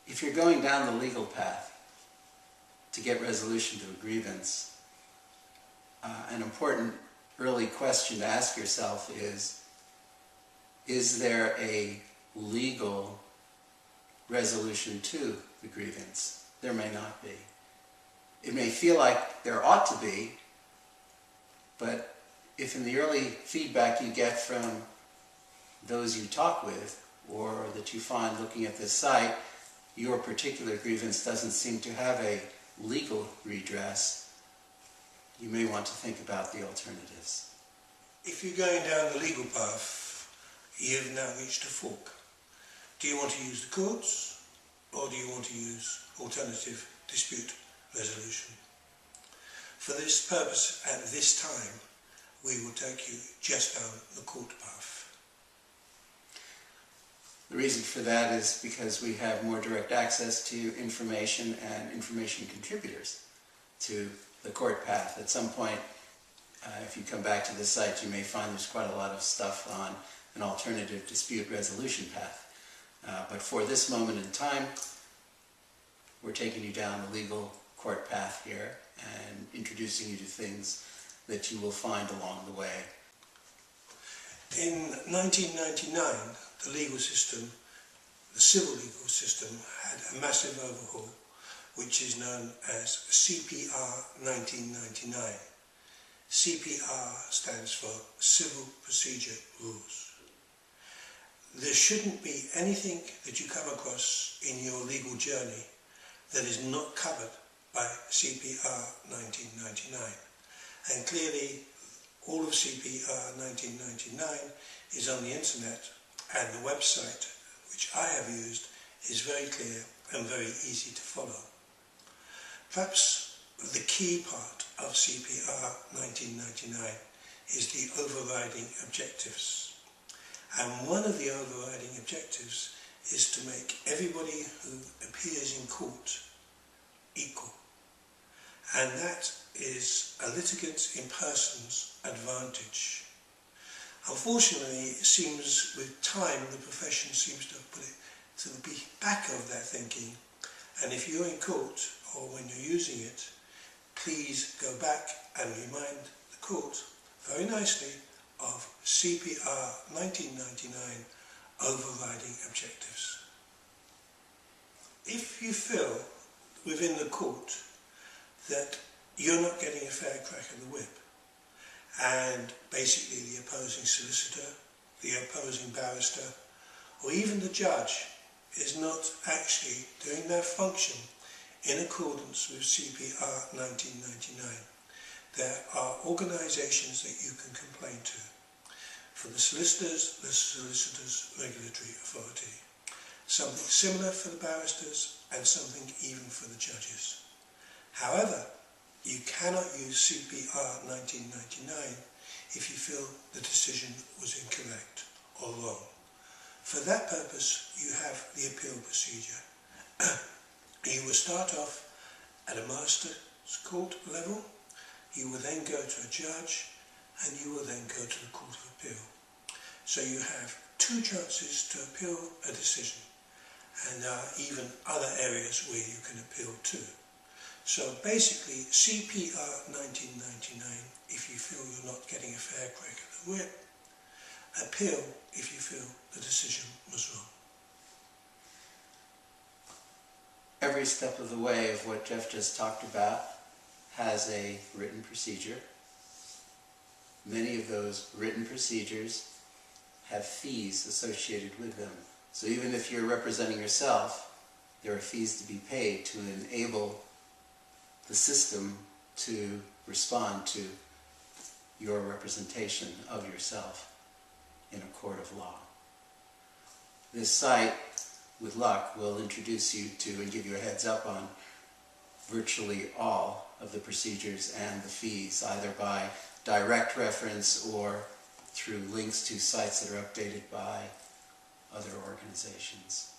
If you're going down the legal path to get resolution to a grievance, an important early question to ask yourself is there a legal resolution to the grievance? There may not be. It may feel like there ought to be, but if in the early feedback you get from those you talk with or that you find looking at this site, your particular grievance doesn't seem to have a legal redress, you may want to think about the alternatives. If you're going down the legal path, you've now reached a fork. Do you want to use the courts, or do you want to use alternative dispute resolution? For this purpose, at this time, we will take you just down the court path. The reason for that is because we have more direct access to information and information contributors to the court path. At some point, if you come back to this site, you may find there's quite a lot of stuff on an alternative dispute resolution path. But for this moment in time, we're taking you down the legal court path here and introducing you to things that you will find along the way. In 1999, the legal system, the civil legal system, had a massive overhaul, which is known as CPR 1999. CPR stands for Civil Procedure Rules. There shouldn't be anything that you come across in your legal journey that is not covered by CPR 1999. And clearly, all of CPR 1999 is on the internet, and the website, which I have used, is very clear and very easy to follow. Perhaps the key part of CPR 1999 is the overriding objectives. And one of the overriding objectives is to make everybody who appears in court equal. And that is a litigant in person's advantage. Unfortunately, it seems with time the profession seems to have put it to the back of their thinking. And if you're in court or when you're using it, please go back and remind the court very nicely of CPR 1999 overriding objectives. If you feel within the court that you're not getting a fair crack of the whip, and basically the opposing solicitor, the opposing barrister, or even the judge is not actually doing their function in accordance with CPR 1999, there are organisations that you can complain to. For the solicitors, the Solicitors Regulatory Authority. Something similar for the barristers and something even for the judges. However, you cannot use CPR 1999 if you feel the decision was incorrect or wrong. For that purpose, you have the appeal procedure. You will start off at a master's court level, you will then go to a judge, and you will then go to the Court of Appeal. So you have two chances to appeal a decision, and there are even other areas where you can appeal to. So basically, CPR 1999 if you feel you're not getting a fair crack at the whip, appeal if you feel the decision was wrong. Every step of the way of what Jeff just talked about has a written procedure. Many of those written procedures have fees associated with them. So even if you're representing yourself, there are fees to be paid to enable the system to respond to your representation of yourself in a court of law. This site, with luck, will introduce you to and give you a heads up on virtually all of the procedures and the fees, either by direct reference or through links to sites that are updated by other organizations.